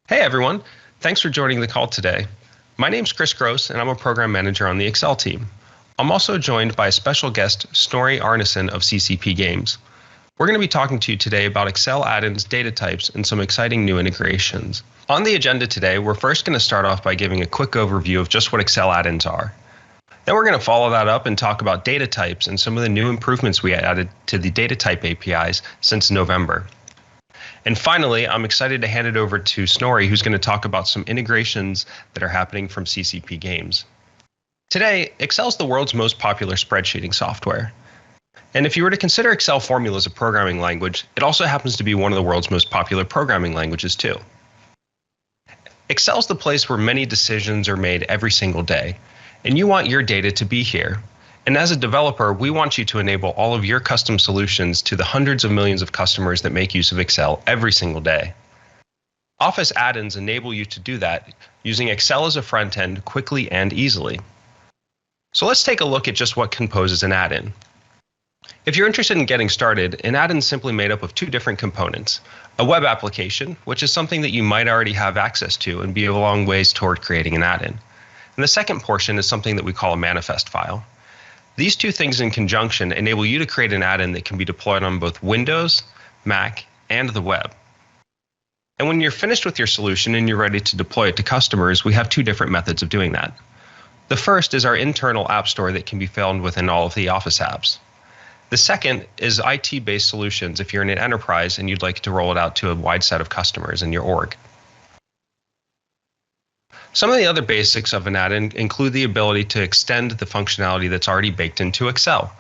Hey everyone, thanks for joining the call today. My name's Chris Gross and I'm a program manager on the Excel team. I'm also joined by a special guest, Snorri Arnason of CCP Games. We're going to be talking to you today about Excel add-ins, data types, and some exciting new integrations. On the agenda today, we're first going to start off by giving a quick overview of just what Excel add-ins are. Then we're going to follow that up and talk about data types and some of the new improvements we added to the data type APIs since November. And finally, I'm excited to hand it over to Snorri, who's going to talk about some integrations that are happening from CCP Games. Today, Excel is the world's most popular spreadsheeting software. And if you were to consider Excel formulas a programming language, it also happens to be one of the world's most popular programming languages too. Excel is the place where many decisions are made every single day, and you want your data to be here. And as a developer, we want you to enable all of your custom solutions to the hundreds of millions of customers that make use of Excel every single day. Office add-ins enable you to do that using Excel as a front end quickly and easily. So let's take a look at just what composes an add-in. If you're interested in getting started, an add-in is simply made up of two different components. A web application, which is something that you might already have access to and be a long ways toward creating an add-in. And the second portion is something that we call a manifest file. These two things in conjunction enable you to create an add-in that can be deployed on both Windows, Mac, and the web. And when you're finished with your solution and you're ready to deploy it to customers, we have two different methods of doing that. The first is our internal app store that can be found within all of the Office apps. The second is IT-based solutions if you're in an enterprise and you'd like to roll it out to a wide set of customers in your org. Some of the other basics of an add-in include the ability to extend the functionality that's already baked into Excel.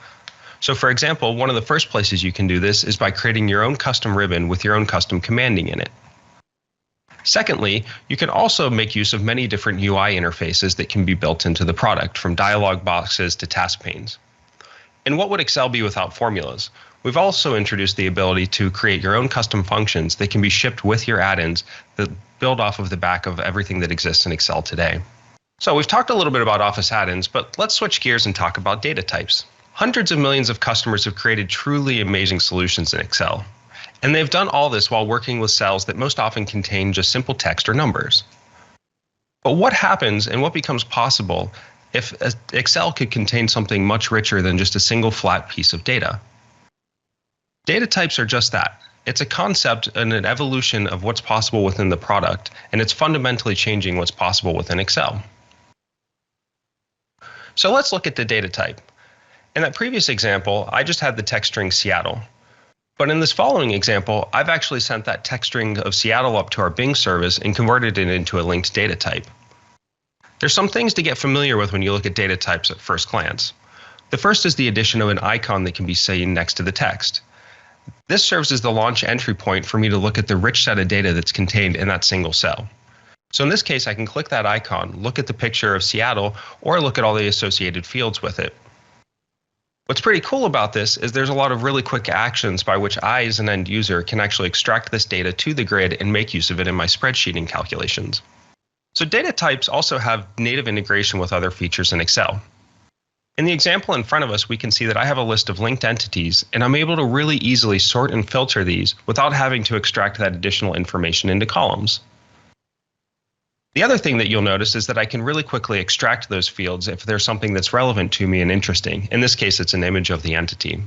So for example, one of the first places you can do this is by creating your own custom ribbon with your own custom commanding in it. Secondly, you can also make use of many different UI interfaces that can be built into the product, from dialog boxes to task panes. And what would Excel be without formulas? We've also introduced the ability to create your own custom functions that can be shipped with your add-ins that build off of the back of everything that exists in Excel today. So we've talked a little bit about Office add-ins, but let's switch gears and talk about data types. Hundreds of millions of customers have created truly amazing solutions in Excel. And they've done all this while working with cells that most often contain just simple text or numbers. But what happens and what becomes possible if Excel could contain something much richer than just a single flat piece of data? Data types are just that. It's a concept and an evolution of what's possible within the product, and it's fundamentally changing what's possible within Excel. So let's look at the data type. In that previous example, I just had the text string Seattle. But in this following example, I've actually sent that text string of Seattle up to our Bing service and converted it into a linked data type. There's some things to get familiar with when you look at data types at first glance. The first is the addition of an icon that can be seen next to the text. This serves as the launch entry point for me to look at the rich set of data that's contained in that single cell. So in this case, I can click that icon, look at the picture of Seattle, or look at all the associated fields with it. What's pretty cool about this is there's a lot of really quick actions by which I, as an end user, can actually extract this data to the grid and make use of it in my spreadsheeting calculations. So data types also have native integration with other features in Excel. In the example in front of us, we can see that I have a list of linked entities, and I'm able to really easily sort and filter these without having to extract that additional information into columns. The other thing that you'll notice is that I can really quickly extract those fields if there's something that's relevant to me and interesting. In this case, it's an image of the entity.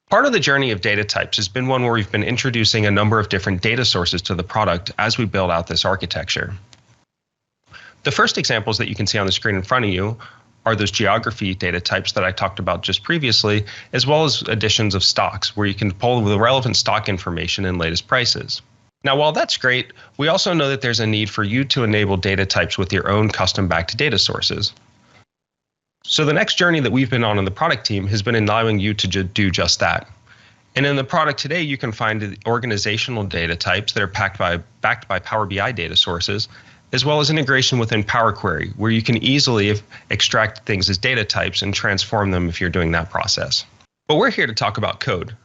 Part of the journey of data types has been one where we've been introducing a number of different data sources to the product as we build out this architecture. The first examples that you can see on the screen in front of you are those geography data types that I talked about just previously, as well as additions of stocks, where you can pull the relevant stock information and latest prices. Now, while that's great, we also know that there's a need for you to enable data types with your own custom backed data sources. So the next journey that we've been on in the product team has been allowing you to do just that. And in the product today, you can find the organizational data types that are backed by Power BI data sources, as well as integration within Power Query, where you can easily extract things as data types and transform them if you're doing that process. But we're here to talk about code.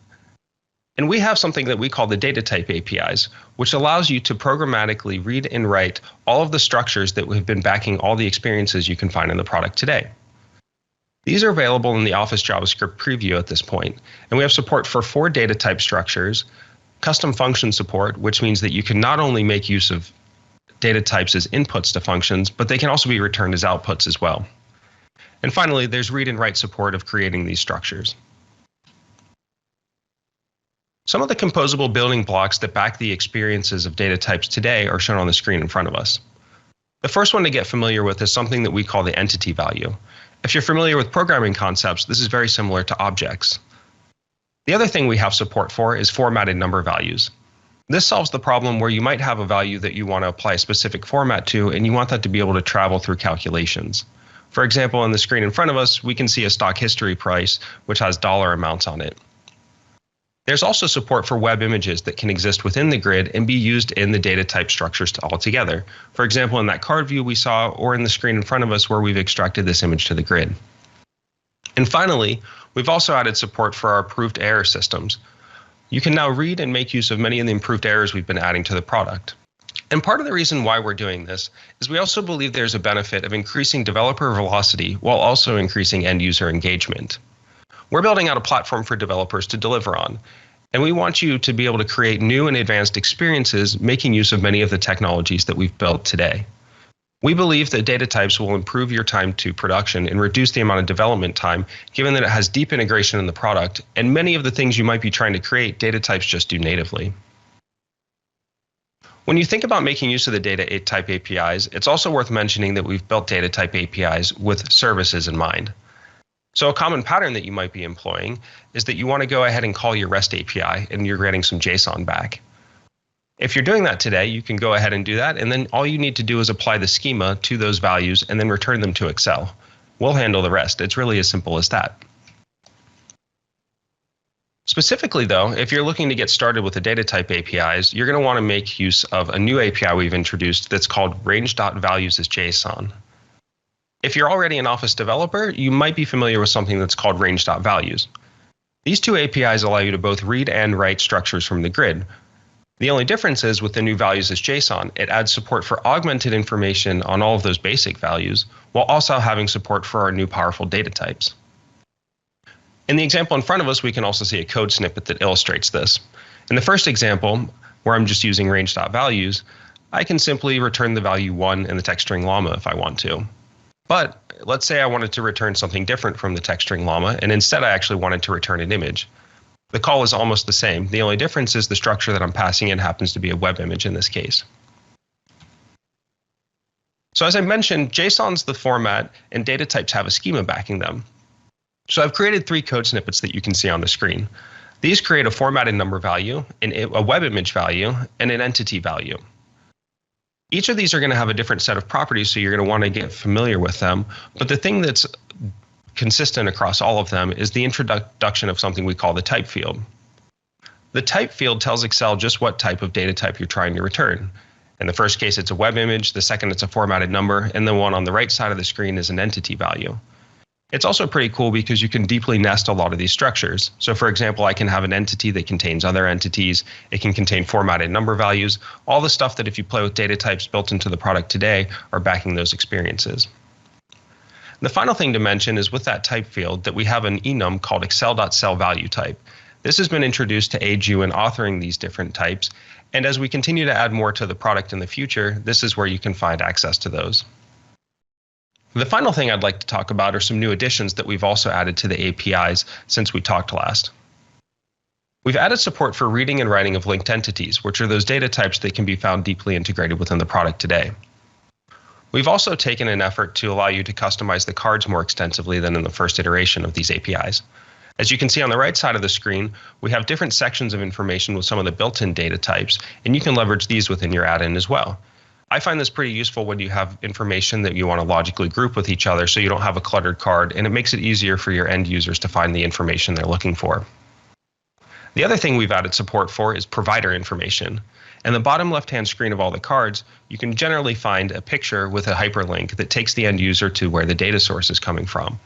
And we have something that we call the data type APIs, which allows you to programmatically read and write all of the structures that have been backing all the experiences you can find in the product today. These are available in the Office JavaScript preview at this point, and we have support for 4 data type structures, custom function support, which means that you can not only make use of data types as inputs to functions, but they can also be returned as outputs as well. And finally, there's read and write support of creating these structures. Some of the composable building blocks that back the experiences of data types today are shown on the screen in front of us. The first one to get familiar with is something that we call the entity value. If you're familiar with programming concepts, this is very similar to objects. The other thing we have support for is formatted number values. This solves the problem where you might have a value that you want to apply a specific format to, and you want that to be able to travel through calculations. For example, on the screen in front of us, we can see a stock history price, which has dollar amounts on it. There's also support for web images that can exist within the grid and be used in the data type structures altogether. For example, in that card view we saw, or in the screen in front of us where we've extracted this image to the grid. And finally, we've also added support for our approved error systems. You can now read and make use of many of the improved errors we've been adding to the product. And part of the reason why we're doing this is we also believe there's a benefit of increasing developer velocity while also increasing end user engagement. We're building out a platform for developers to deliver on, and we want you to be able to create new and advanced experiences making use of many of the technologies that we've built today. We believe that data types will improve your time to production and reduce the amount of development time, given that it has deep integration in the product, and many of the things you might be trying to create, data types just do natively. When you think about making use of the data type APIs, it's also worth mentioning that we've built data type APIs with services in mind. So a common pattern that you might be employing is that you want to go ahead and call your REST API and you're getting some JSON back. If you're doing that today, you can go ahead and do that, and then all you need to do is apply the schema to those values and then return them to Excel. We'll handle the rest. It's really as simple as that. Specifically though, if you're looking to get started with the data type APIs, you're going to want to make use of a new API we've introduced that's called range.values as JSON. If you're already an Office developer, you might be familiar with something that's called range.values. These two APIs allow you to both read and write structures from the grid. The only difference is with the new values as JSON, it adds support for augmented information on all of those basic values, while also having support for our new powerful data types. In the example in front of us, we can also see a code snippet that illustrates this. In the first example, where I'm just using range.values, I can simply return the value 1 in the text string llama if I want to. But let's say I wanted to return something different from the text string llama, and instead I actually wanted to return an image. The call is almost the same. The only difference is the structure that I'm passing in happens to be a web image in this case. So as I mentioned, JSON's the format and data types have a schema backing them. So I've created 3 code snippets that you can see on the screen. These create a formatted number value, a web image value, and an entity value. Each of these are going to have a different set of properties, so you're going to want to get familiar with them. But the thing that's consistent across all of them is the introduction of something we call the type field. The type field tells Excel just what type of data type you're trying to return. In the first case, it's a web image. The second, it's a formatted number. And the one on the right side of the screen is an entity value. It's also pretty cool because you can deeply nest a lot of these structures. So for example, I can have an entity that contains other entities. It can contain formatted number values. All the stuff that if you play with data types built into the product today are backing those experiences. The final thing to mention is with that type field that we have an enum called excel.cellValueType. This has been introduced to aid you in authoring these different types. And as we continue to add more to the product in the future, this is where you can find access to those. The final thing I'd like to talk about are some new additions that we've also added to the APIs since we talked last. We've added support for reading and writing of linked entities, which are those data types that can be found deeply integrated within the product today. We've also taken an effort to allow you to customize the cards more extensively than in the first iteration of these APIs. As you can see on the right side of the screen, we have different sections of information with some of the built-in data types, and you can leverage these within your add-in as well. I find this pretty useful when you have information that you want to logically group with each other so you don't have a cluttered card, and it makes it easier for your end users to find the information they're looking for. The other thing we've added support for is provider information. In the bottom left-hand screen of all the cards, you can generally find a picture with a hyperlink that takes the end user to where the data source is coming from.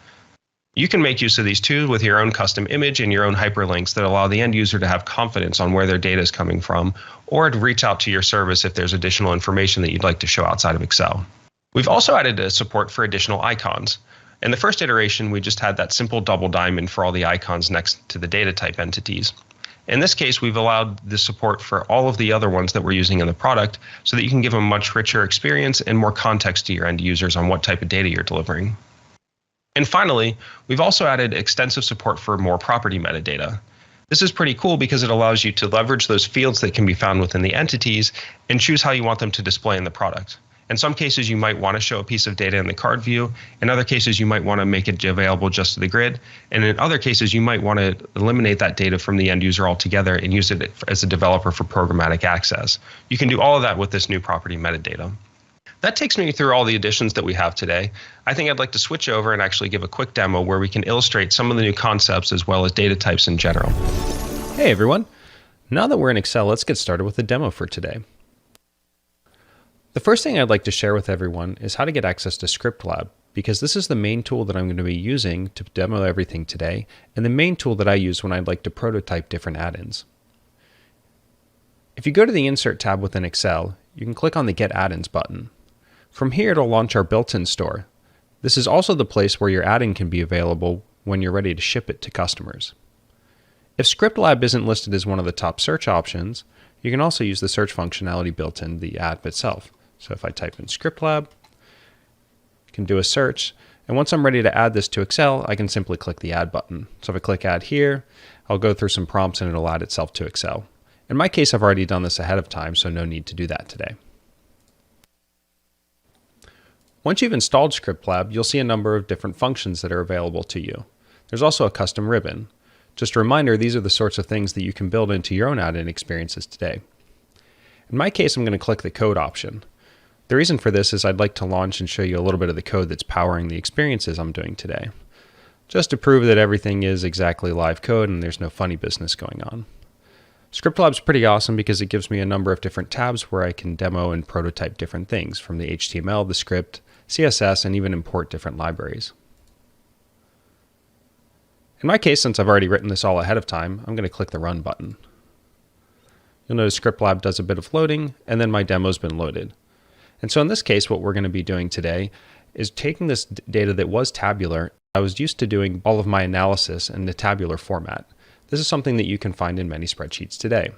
You can make use of these too with your own custom image and your own hyperlinks that allow the end user to have confidence on where their data is coming from, or to reach out to your service if there's additional information that you'd like to show outside of Excel. We've also added a support for additional icons. In the first iteration, we just had that simple double diamond for all the icons next to the data type entities. In this case, we've allowed the support for all of the other ones that we're using in the product so that you can give a much richer experience and more context to your end users on what type of data you're delivering. And finally, we've also added extensive support for more property metadata. This is pretty cool because it allows you to leverage those fields that can be found within the entities and choose how you want them to display in the product. In some cases, you might want to show a piece of data in the card view. In other cases, you might want to make it available just to the grid. And in other cases, you might want to eliminate that data from the end user altogether and use it as a developer for programmatic access. You can do all of that with this new property metadata. That takes me through all the additions that we have today. I think I'd like to switch over and actually give a quick demo where we can illustrate some of the new concepts as well as data types in general. Hey everyone. Now that we're in Excel, let's get started with the demo for today. The first thing I'd like to share with everyone is how to get access to ScriptLab, because this is the main tool that I'm going to be using to demo everything today, and the main tool that I use when I'd like to prototype different add-ins. If you go to the Insert tab within Excel, you can click on the Get Addins button. From here, it'll launch our built-in store. This is also the place where your add-in can be available when you're ready to ship it to customers. If ScriptLab isn't listed as one of the top search options, you can also use the search functionality built in the app itself. So if I type in ScriptLab, I can do a search, and once I'm ready to add this to Excel, I can simply click the Add button. So if I click Add here, I'll go through some prompts and it'll add itself to Excel. In my case, I've already done this ahead of time, so no need to do that today. Once you've installed ScriptLab, you'll see a number of different functions that are available to you. There's also a custom ribbon. Just a reminder, these are the sorts of things that you can build into your own add-in experiences today. In my case, I'm going to click the code option. The reason for this is I'd like to launch and show you a little bit of the code that's powering the experiences I'm doing today, just to prove that everything is exactly live code and there's no funny business going on. ScriptLab's pretty awesome because it gives me a number of different tabs where I can demo and prototype different things, from the HTML, the script, CSS, and even import different libraries. In my case, since I've already written this all ahead of time, I'm going to click the Run button. You'll notice ScriptLab does a bit of loading, and then my demo's been loaded. And so in this case, what we're going to be doing today is taking this data that was tabular. I was used to doing all of my analysis in the tabular format. This is something that you can find in many spreadsheets today.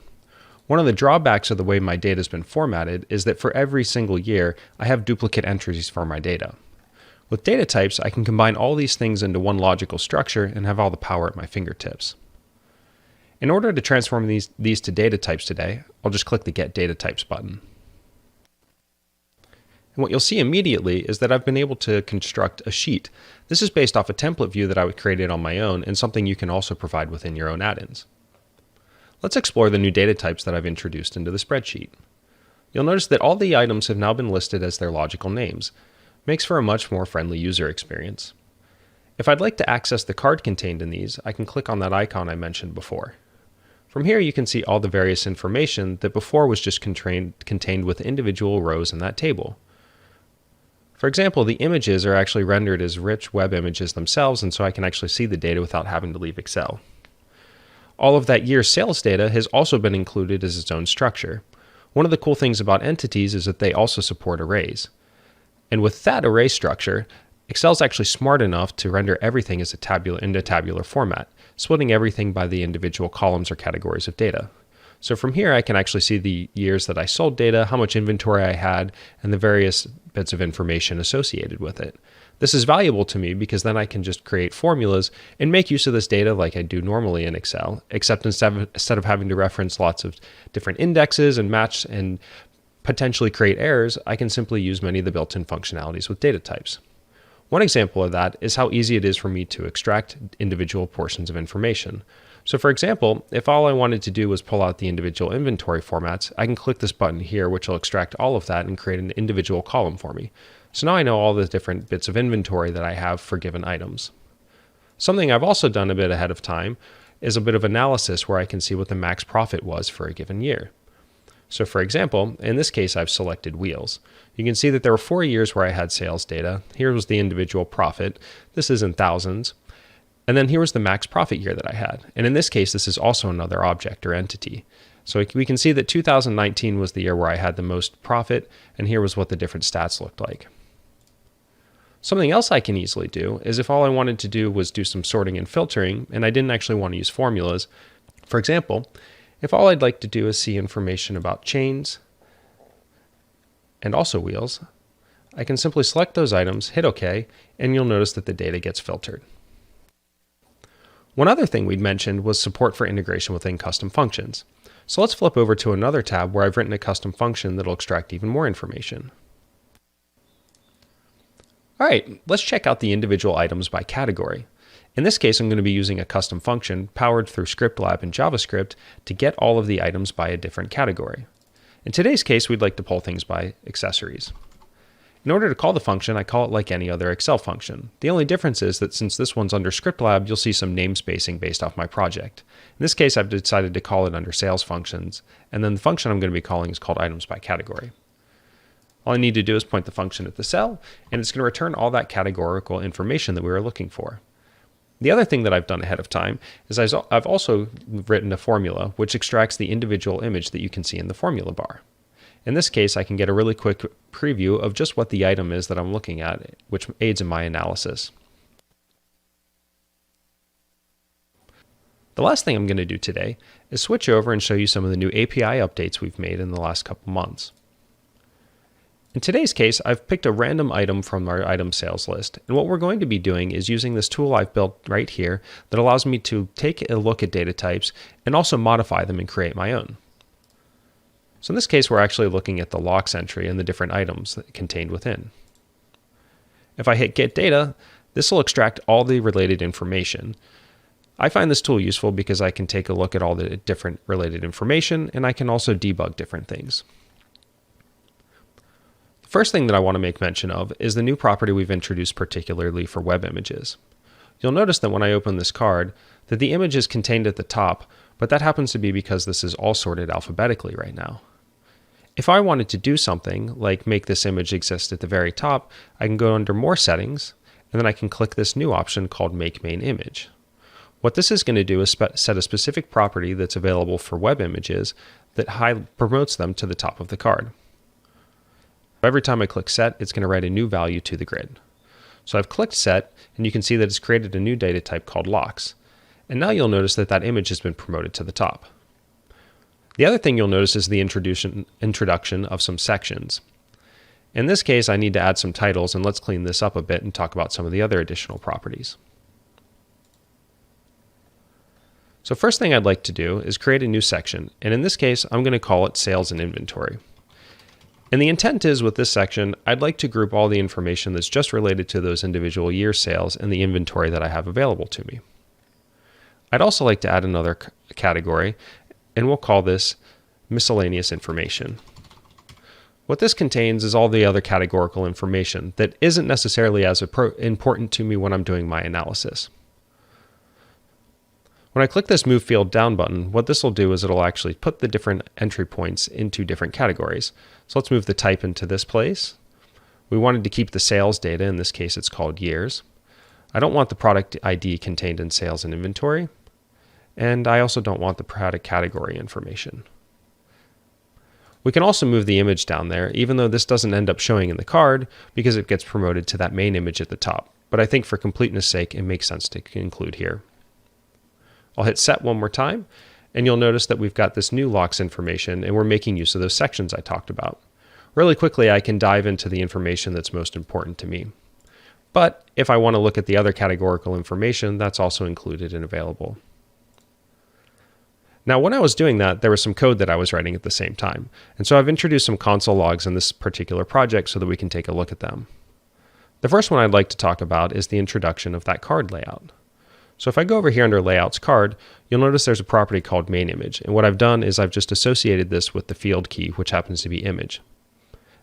One of the drawbacks of the way my data has been formatted is that for every single year, I have duplicate entries for my data. With data types, I can combine all these things into one logical structure and have all the power at my fingertips. In order to transform these to data types today, I'll just click the Get Data Types button. And what you'll see immediately is that I've been able to construct a sheet. This is based off a template view that I created on my own and something you can also provide within your own add-ins. Let's explore the new data types that I've introduced into the spreadsheet. You'll notice that all the items have now been listed as their logical names. Makes for a much more friendly user experience. If I'd like to access the card contained in these, I can click on that icon I mentioned before. From here, you can see all the various information that before was just contained with individual rows in that table. For example, the images are actually rendered as rich web images themselves, and so I can actually see the data without having to leave Excel. All of that year's sales data has also been included as its own structure. One of the cool things about entities is that they also support arrays. And with that array structure, Excel's actually smart enough to render everything as into tabular format, splitting everything by the individual columns or categories of data. So from here, I can actually see the years that I sold data, how much inventory I had, and the various bits of information associated with it. This is valuable to me because then I can just create formulas and make use of this data like I do normally in Excel, except instead of having to reference lots of different indexes and match and potentially create errors, I can simply use many of the built-in functionalities with data types. One example of that is how easy it is for me to extract individual portions of information. So for example, if all I wanted to do was pull out the individual inventory formats, I can click this button here, which will extract all of that and create an individual column for me. So now I know all the different bits of inventory that I have for given items. Something I've also done a bit ahead of time is a bit of analysis where I can see what the max profit was for a given year. So for example, in this case, I've selected wheels. You can see that there were 4 years where I had sales data. Here was the individual profit. This is in thousands. And then here was the max profit year that I had. And in this case, this is also another object or entity. So we can see that 2019 was the year where I had the most profit, and here was what the different stats looked like. Something else I can easily do is if all I wanted to do was do some sorting and filtering, and I didn't actually want to use formulas, For example, if all I'd like to do is see information about chains and also wheels, I can simply select those items, hit OK, and you'll notice that the data gets filtered. One other thing we'd mentioned was support for integration within custom functions. So let's flip over to another tab where I've written a custom function that'll extract even more information. All right, let's check out the individual items by category. In this case, I'm going to be using a custom function powered through ScriptLab and JavaScript to get all of the items by a different category. In today's case, we'd like to pull things by accessories. In order to call the function, I call it like any other Excel function. The only difference is that since this one's under ScriptLab, you'll see some namespacing based off my project. In this case, I've decided to call it under sales functions, and then the function I'm going to be calling is called items by category. All I need to do is point the function at the cell, and it's going to return all that categorical information that we were looking for. The other thing that I've done ahead of time is I've also written a formula which extracts the individual image that you can see in the formula bar. In this case, I can get a really quick preview of just what the item is that I'm looking at, which aids in my analysis. The last thing I'm going to do today is switch over and show you some of the new API updates we've made in the last couple months. In today's case, I've picked a random item from our item sales list, and what we're going to be doing is using this tool I've built right here that allows me to take a look at data types and also modify them and create my own. So in this case, we're actually looking at the logs entry and the different items that contained within. If I hit Get Data, this will extract all the related information. I find this tool useful because I can take a look at all the different related information, and I can also debug different things. The first thing that I want to make mention of is the new property we've introduced particularly for web images. You'll notice that when I open this card, that the image is contained at the top, but that happens to be because this is all sorted alphabetically right now. If I wanted to do something like make this image exist at the very top, I can go under More Settings, and then I can click this new option called Make Main Image. What this is going to do is set a specific property that's available for web images that promotes them to the top of the card. Every time I click Set, it's going to write a new value to the grid. So I've clicked Set, and you can see that it's created a new data type called Locks. And now you'll notice that that image has been promoted to the top. The other thing you'll notice is the introduction of some sections. In this case, I need to add some titles, and let's clean this up a bit and talk about some of the other additional properties. So first thing I'd like to do is create a new section, and in this case, I'm going to call it Sales and Inventory. And the intent is with this section, I'd like to group all the information that's just related to those individual year sales and the inventory that I have available to me. I'd also like to add another category, and we'll call this Miscellaneous Information. What this contains is all the other categorical information that isn't necessarily as important to me when I'm doing my analysis. When I click this Move Field Down button, what this will do is it'll actually put the different entry points into different categories. So let's move the type into this place. We wanted to keep the sales data, in this case it's called years. I don't want the product ID contained in sales and inventory. And I also don't want the product category information. We can also move the image down there, even though this doesn't end up showing in the card because it gets promoted to that main image at the top. But I think for completeness sake, it makes sense to include here. I'll hit Set one more time, and you'll notice that we've got this new Locks information, and we're making use of those sections I talked about. Really quickly, I can dive into the information that's most important to me. But if I want to look at the other categorical information, that's also included and available. Now, when I was doing that, there was some code that I was writing at the same time. And so I've introduced some console logs in this particular project so that we can take a look at them. The first one I'd like to talk about is the introduction of that card layout. So if I go over here under Layouts Card, you'll notice there's a property called Main Image. And what I've done is I've just associated this with the field key, which happens to be image.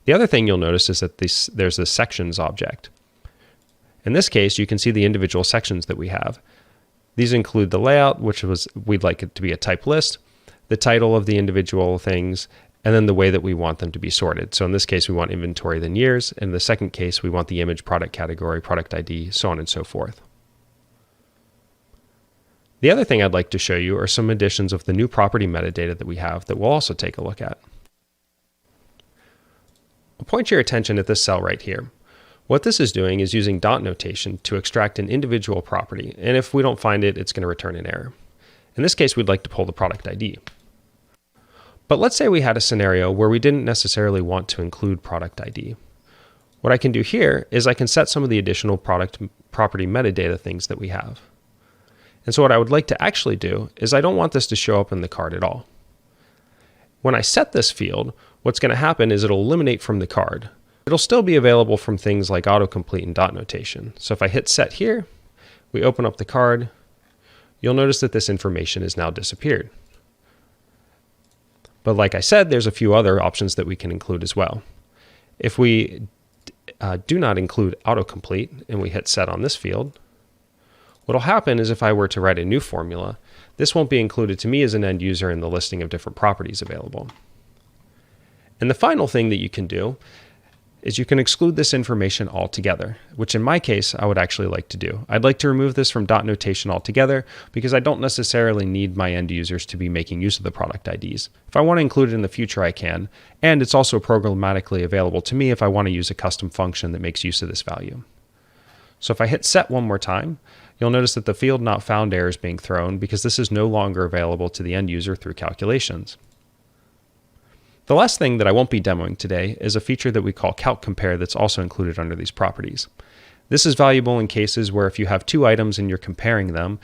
The other thing you'll notice is that there's this sections object. In this case, you can see the individual sections that we have. These include the layout, which we'd like it to be a type list, the title of the individual things, and then the way that we want them to be sorted. So in this case, we want inventory then years. In the second case, we want the image, product category, product ID, so on and so forth. The other thing I'd like to show you are some additions of the new property metadata that we have that we'll also take a look at. I'll point your attention at this cell right here. What this is doing is using dot notation to extract an individual property, and if we don't find it, it's going to return an error. In this case, we'd like to pull the product ID. But let's say we had a scenario where we didn't necessarily want to include product ID. What I can do here is I can set some of the additional product property metadata things that we have. And so what I would like to actually do is I don't want this to show up in the card at all. When I set this field, what's going to happen is it'll eliminate from the card. It'll still be available from things like autocomplete and dot notation. So if I hit set here, we open up the card, you'll notice that this information is now disappeared. But like I said, there's a few other options that we can include as well. If we do not include autocomplete and we hit set on this field, what'll happen is if I were to write a new formula, this won't be included to me as an end user in the listing of different properties available. And the final thing that you can do is you can exclude this information altogether, which in my case, I would actually like to do. I'd like to remove this from dot notation altogether because I don't necessarily need my end users to be making use of the product IDs. If I want to include it in the future, I can, and it's also programmatically available to me if I want to use a custom function that makes use of this value. So if I hit set one more time, you'll notice that the field not found error is being thrown because this is no longer available to the end user through calculations. The last thing that I won't be demoing today is a feature that we call calc compare that's also included under these properties. This is valuable in cases where if you have two items and you're comparing them,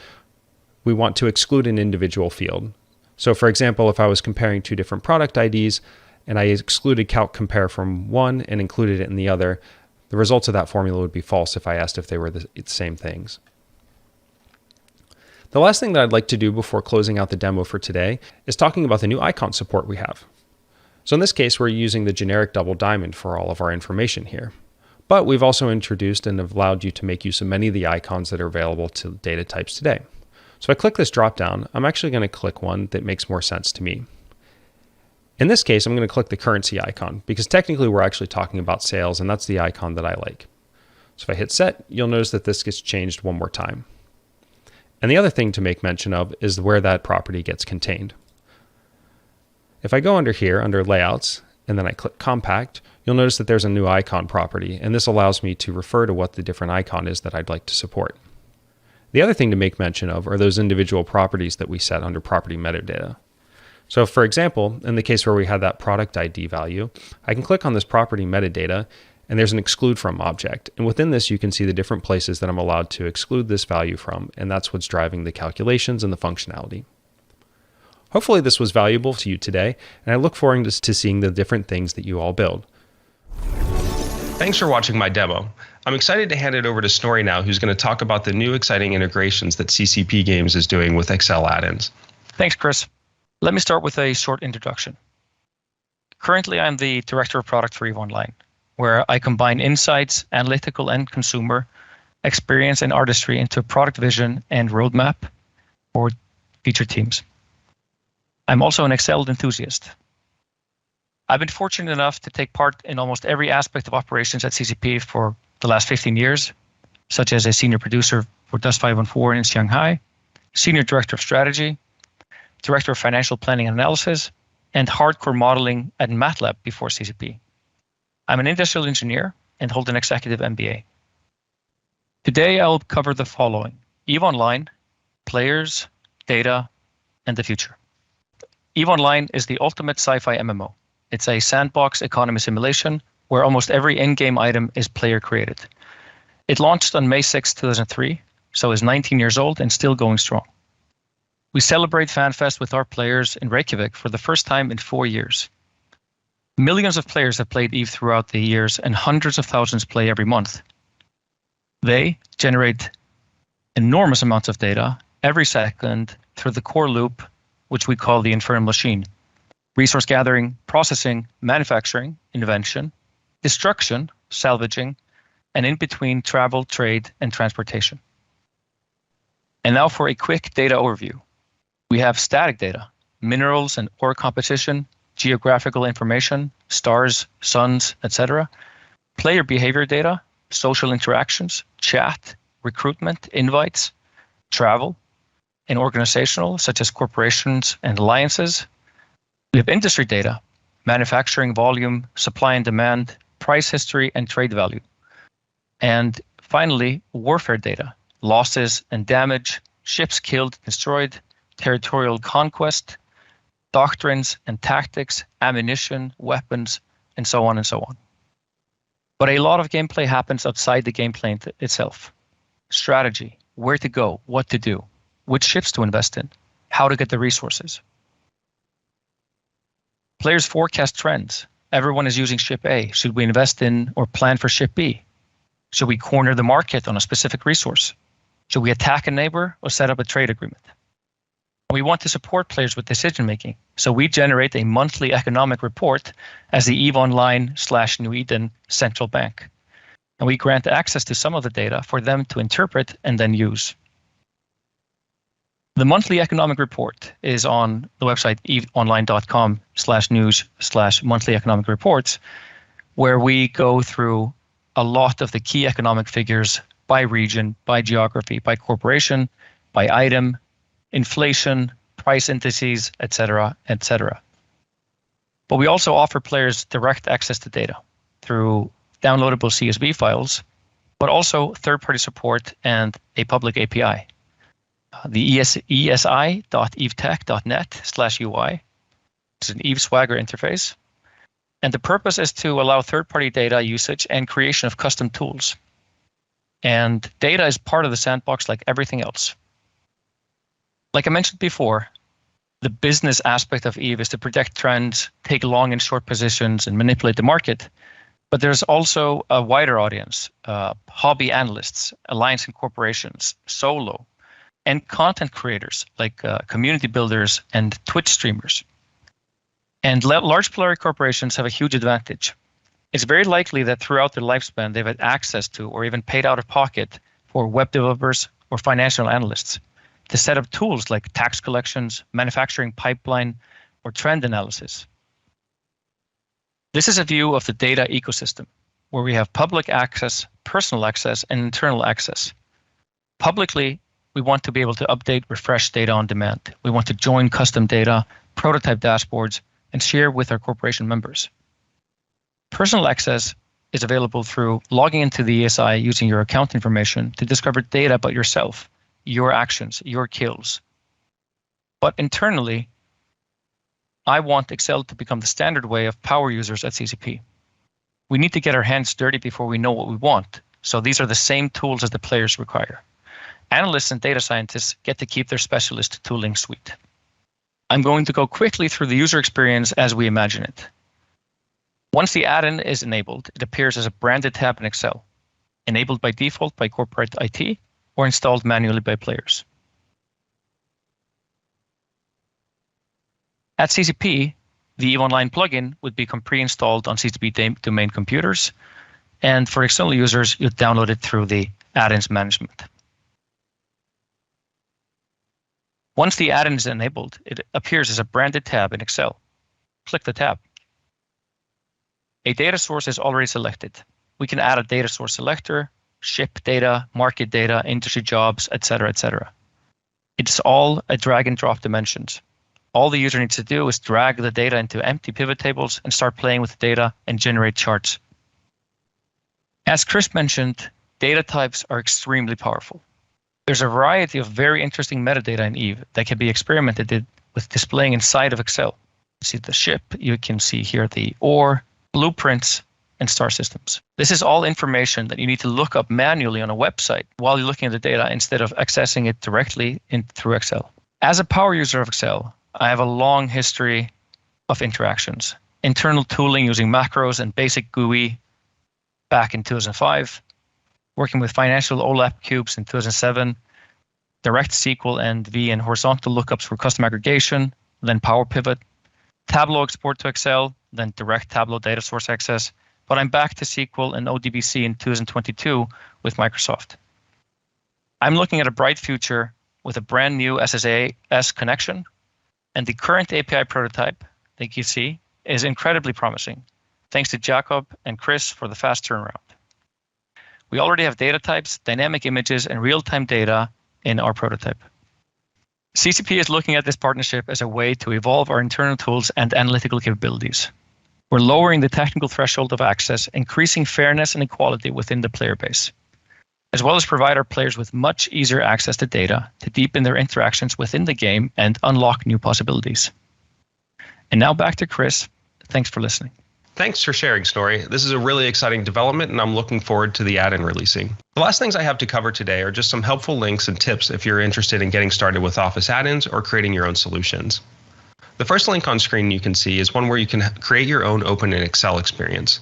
we want to exclude an individual field. So for example, if I was comparing two different product IDs and I excluded calc compare from one and included it in the other, the results of that formula would be false if I asked if they were the same things. The last thing that I'd like to do before closing out the demo for today is talking about the new icon support we have. So in this case, we're using the generic double diamond for all of our information here. But we've also introduced and have allowed you to make use of many of the icons that are available to data types today. So if I click this dropdown, I'm actually going to click one that makes more sense to me. In this case, I'm going to click the currency icon because technically we're actually talking about sales and that's the icon that I like. So if I hit set, you'll notice that this gets changed one more time. And the other thing to make mention of is where that property gets contained. If I go under here, under layouts, and then I click compact, you'll notice that there's a new icon property, and this allows me to refer to what the different icon is that I'd like to support. The other thing to make mention of are those individual properties that we set under property metadata. So for example, in the case where we had that product ID value, I can click on this property metadata, and there's an exclude from object. And within this, you can see the different places that I'm allowed to exclude this value from, and that's what's driving the calculations and the functionality. Hopefully this was valuable to you today, and I look forward to seeing the different things that you all build. Thanks for watching my demo. I'm excited to hand it over to Snorri now, who's going to talk about the new exciting integrations that CCP Games is doing with Excel add-ins. Thanks, Chris. Let me start with a short introduction. Currently, I'm the Director of Product for EVE Online, where I combine insights, analytical and consumer, experience and artistry into product vision and roadmap for feature teams. I'm also an Excel enthusiast. I've been fortunate enough to take part in almost every aspect of operations at CCP for the last 15 years, such as a senior producer for Dust 514 in Shanghai, senior director of strategy, director of financial planning and analysis, and hardcore modeling at MATLAB before CCP. I'm an industrial engineer and hold an executive MBA. Today, I'll cover the following: EVE Online, players, data, and the future. EVE Online is the ultimate sci-fi MMO. It's a sandbox economy simulation where almost every in-game item is player created. It launched on May 6, 2003, so is 19 years old and still going strong. We celebrate FanFest with our players in Reykjavik for the first time in 4 years. Millions of players have played EVE throughout the years and hundreds of thousands play every month. They generate enormous amounts of data every second through the core loop, which we call the infernal machine: resource gathering, processing, manufacturing, invention, destruction, salvaging, and in between travel, trade, and transportation. And now for a quick data overview. We have static data, minerals and ore competition, geographical information, stars, suns, etc., player behavior data, social interactions, chat, recruitment, invites, travel, and organizational, such as corporations and alliances. We have industry data, manufacturing volume, supply and demand, price history, and trade value. And finally, warfare data, losses and damage, ships killed, destroyed, territorial conquest, doctrines and tactics, ammunition, weapons, and so on and so on. But a lot of gameplay happens outside the gameplay itself. Strategy, where to go, what to do, which ships to invest in, how to get the resources. Players forecast trends. Everyone is using ship A. Should we invest in or plan for ship B? Should we corner the market on a specific resource? Should we attack a neighbor or set up a trade agreement? We want to support players with decision making, so we generate a monthly economic report as the EVE Online/New Eden central bank. And we grant access to some of the data for them to interpret and then use. The monthly economic report is on the website eveonline.com/news/monthly economic reports, where we go through a lot of the key economic figures by region, by geography, by corporation, by item, inflation, price indices, etc., etc. But we also offer players direct access to data through downloadable CSV files, but also third-party support and a public API. The esi.evetech.net/UI is an Eve Swagger interface. And the purpose is to allow third-party data usage and creation of custom tools. And data is part of the sandbox like everything else. Like I mentioned before, the business aspect of Eve is to predict trends, take long and short positions, and manipulate the market. But there's also a wider audience, hobby analysts, alliance and corporations, solo, and content creators like community builders and Twitch streamers. And large player corporations have a huge advantage. It's very likely that throughout their lifespan, they've had access to or even paid out of pocket for web developers or financial analysts to set up tools like tax collections, manufacturing pipeline, or trend analysis. This is a view of the data ecosystem where we have public access, personal access, and internal access. Publicly, we want to be able to update, refresh data on demand. We want to join custom data, prototype dashboards, and share with our corporation members. Personal access is available through logging into the ESI using your account information to discover data about yourself, your actions, your kills. But internally, I want Excel to become the standard way of power users at CCP. We need to get our hands dirty before we know what we want. So these are the same tools as the players require. Analysts and data scientists get to keep their specialist tooling suite. I'm going to go quickly through the user experience as we imagine it. Once the add-in is enabled, it appears as a branded tab in Excel, enabled by default by corporate IT or installed manually by players. At CCP, the EVE Online plugin would become pre-installed on CCP domain computers, and for external users, you'd download it through the Addins management. Once the add-in is enabled, it appears as a branded tab in Excel. Click the tab. A data source is already selected. We can add a data source selector, ship data, market data, industry jobs, etc., etc. It's all a drag and drop dimensions. All the user needs to do is drag the data into empty pivot tables and start playing with the data and generate charts. As Chris mentioned, data types are extremely powerful. There's a variety of very interesting metadata in Eve that can be experimented with displaying inside of Excel. You see the ship, you can see here the ore, blueprints, and star systems. This is all information that you need to look up manually on a website while you're looking at the data instead of accessing it directly through Excel. As a power user of Excel, I have a long history of interactions. Internal tooling using macros and basic GUI back in 2005, working with financial OLAP cubes in 2007, direct SQL and V and horizontal lookups for custom aggregation, then Power Pivot, Tableau export to Excel, then direct Tableau data source access. But I'm back to SQL and ODBC in 2022 with Microsoft. I'm looking at a bright future with a brand new SSAS connection, and the current API prototype that you see is incredibly promising. Thanks to Jacob and Chris for the fast turnaround. We already have data types, dynamic images, and real-time data in our prototype. CCP is looking at this partnership as a way to evolve our internal tools and analytical capabilities. We're lowering the technical threshold of access, increasing fairness and equality within the player base. as well as provide our players with much easier access to data to deepen their interactions within the game and unlock new possibilities. And now back to Chris. Thanks for listening. Thanks for sharing, Snorri. This is a really exciting development, and I'm looking forward to the add-in releasing. The last things I have to cover today are just some helpful links and tips if you're interested in getting started with Office add-ins or creating your own solutions. The first link on screen you can see is one where you can create your own Open in Excel experience.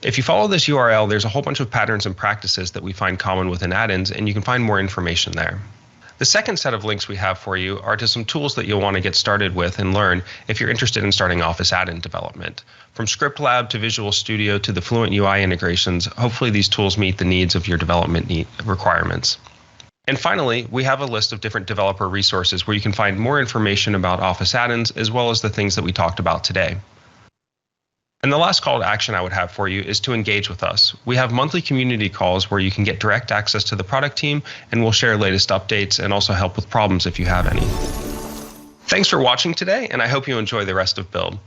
If you follow this URL, there's a whole bunch of patterns and practices that we find common within add-ins, and you can find more information there. The second set of links we have for you are to some tools that you'll want to get started with and learn if you're interested in starting Office add-in development. From Script Lab to Visual Studio to the Fluent UI integrations, hopefully these tools meet the needs of your development requirements. And finally, we have a list of different developer resources where you can find more information about Office add-ins as well as the things that we talked about today. And the last call to action I would have for you is to engage with us. We have monthly community calls where you can get direct access to the product team, and we'll share latest updates and also help with problems if you have any. Thanks for watching today, and I hope you enjoy the rest of Build.